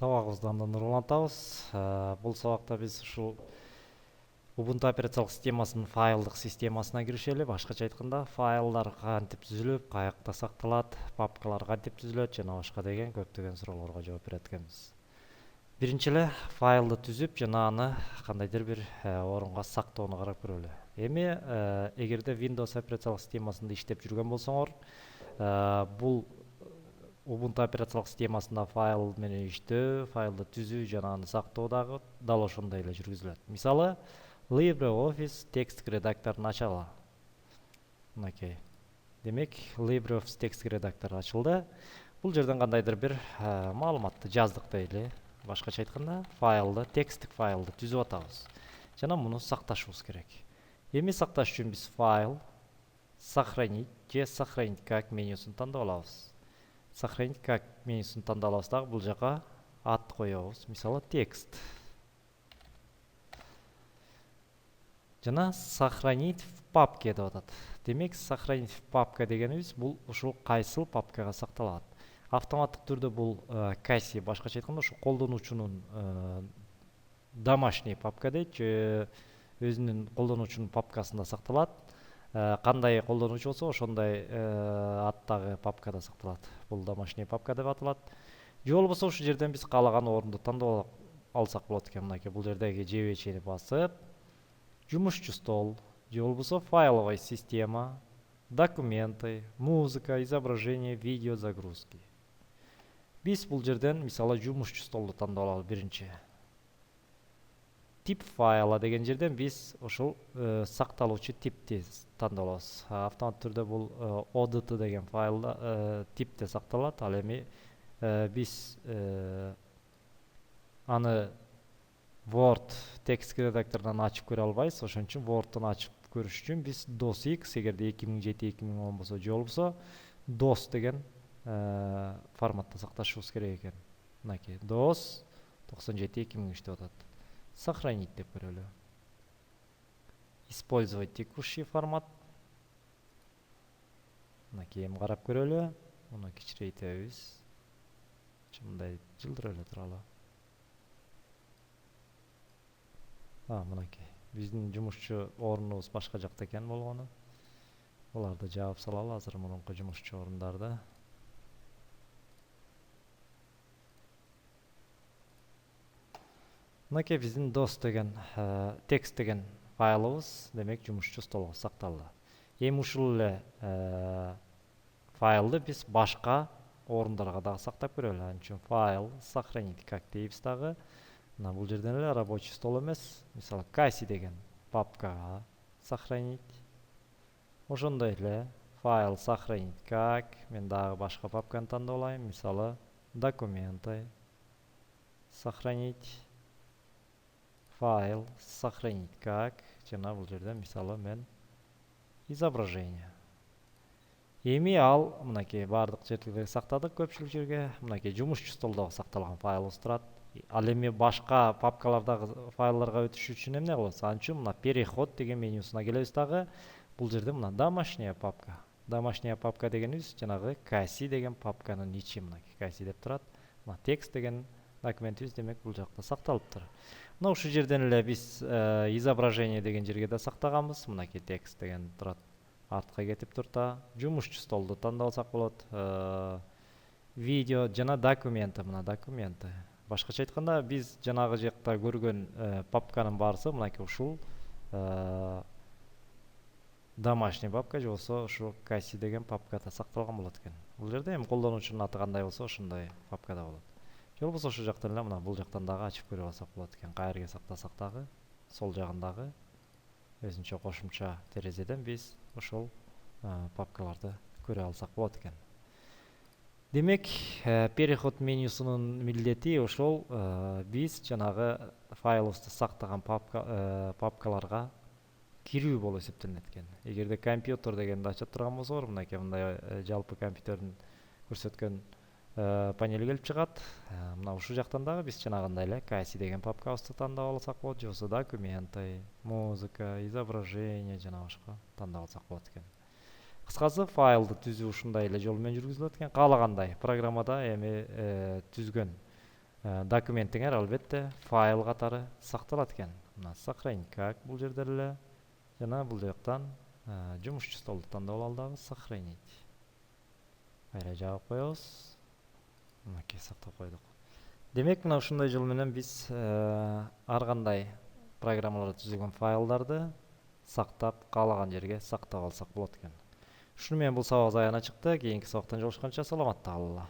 Сабағыбыздан нұрлантабыз. Бұл сабақта біз ушул Ubuntu операциялык системасынын файлдык системасына киришели. Башкача айтканда, файлдар кантип түзүлүп, каякта сакталат, папкалар кантип түзүлөт жана башка деген көптөгөн суроолорго жооп берет экенбиз. Биринчи эле файлды түзүп жана аны кандайдыр бир орунга сактоону карап көрөлү. Эми эгерде Windows операциялык системасында иштеп жүргөн болсоңор, бул Ubuntu операциялык системасында файл менен иштөө, файлды түзүү жана аны сактоо дагы дал ошондой эле жүргүзүлөт. Мисалы, LibreOffice текстик редакторун ачалы. Мынакей. Демек, LibreOffice текстик редактор ачылды. Бул жерден кандайдыр бир маалыматты жаздык дейли. Башкача айтканда, файлды, текстик файлды түзүп атабыз. Жана муну сакташыбыз керек. Эми сакташ үчүн биз файл, сохранить же сохранить как менюсун тандап алабыз. Сохранить как менюсун тандап алабыз дагы бул жака ат коебуз. Мисалы, текст. Жана сохранить в папке деп атат. Демек, сохранить в папка дегенибиз бул ушул кайсыл папкага сакталат. Автоматтык түрдө бул касси, башкача айтканда, ушу колдонуучунун домашний папка дейт, же өзүнүн колдонуучунун папкасында сакталат. Кандай колдонуучу болсо, ошондой аттагы папкада сакталат. Бул домашний папка деп аталат. Же болбосо ушул жерден биз каалаган орунду тандап алсак болот экен. Мынакей бул жердеги жебечени басып, жумушчу стол, же болбосо файловая система, документы, музыка, изображение, видео загрузки. Биз бул жерден мисалы жумушчу столду тандап алалы биринчи. Тип файла деген жерден биз ошол сакталуучу типти тандап алабыз. Автомат түрдө бул ODT деген файлда типте сакталат. Ал эми биз аны Word текстик редакторунан ачып көрө албайбыз. Ошон үчүн Word'тон ачып көрүш үчүн биз DOS-X, эгерде 2007-2010 болсо, же болбосо DOS деген форматта сакташыбыз керек экен. Мынакей DOS 97-2003 деп атат. Сохранить деп көрөлү. Использовать текущий формат. Мынакей эми карап көрөлү. Муну кичирейтебиз. Мындай жылдыр эле туралы. Мынакей. Биздин жумушчу орунубуз башка жакта экен болгону. Буларды жаап салалы азыр мурунку жумушчу орундарды. Мынакей биздин DOS деген текст деген файлыбыз, демек жумушчу столго сакталды. Эми ушул эле файлды биз башка орундарга дагы сактап көрөлү. Ал үчүн файл, сохранить как дейбиз дагы. Мына бул жерден эле рабочий стол эмес, мисалы касси деген папкага сохранить. Ошондой эле файл, сохранить как, мен дагы башка папканы тандап алайын, мисалы документы, сохранить файл, сохранить как, жана бул жерден мисалы мен изображение. Эми ал мынакей бардык жерде сактадык көпчүлүк жерге. Мынакей жумушчу столдо сакталган файлыбыз турат. Ал эми башка папкалардагы файлдарга өтүш үчүн эмне кылабыз? Ал үчүн мына переход деген менюсуна келебиз дагы. Бул жерде мына домашняя папка. Домашняя папка дегенибиз жанагы касси деген папканын ичи, мынакей касси деп турат. Мына текст деген документибиз демек бул жакта сакталыптыр. Мына ушул жерден эле биз изображение деген жерге да сактаганбыз. Мынакей текст деген турат. Артка кетип турта. Жумушчу столду тандап алсак болот. Видео жана документы, мына документы. Башкача айтканда, биз жанагы жакта көргөн папканын баарысы мынакей ушул домашний папка же болсо ушул касси деген папкада сакталган болот экен. Бул жерде эми колдонуучунун аты кандай болсо ошондой папкада болот. Же болбосо ошол жактан эле мына бул жактан дагы ачып көрүп алсак болот экен. Каерге сактасак дагы сол жагындагы өзүнчө кошумча терезеден биз ошол папкаларды көрө алсак болот экен. Демек, переход менюсунун милдети ошол биз жанагы файлыбызды сактаган папкаларга кирүү болуп эсептелинет экен. Эгерде компьютер дегенди ачып турган болсоңор, мынакей мындай жалпы компьютердин көрсөткөн панели келип чыгат. Мына ушул жактан дагы биз жанагындай эле касси деген папкабызды тандап алсак болот, же болбосо документы, музыка, изображение жана башка тандап алсак болот экен. Кыскасы, файлды түзүү ушундай эле жол менен жүргүзүлөт экен. Каалагандай программада эми түзгөн Документиңер албетте файл катары сакталат экен. Мына сохранить как бул жерде эле жана бул жактан жумушчу столдуктан да боло алабыз сохранить. Кайра жаап коебуз. Мынакей сактап койдук. Демек мына ушундай жол менен биз ар кандай программаларда түзүлгөн файлдарды сактап каалаган жерге сактап алсак болот экен. Ушуну менен бул сабагыбыз аягына чыкты. Кийинки сабактан жолугушканча саламатта калгыла.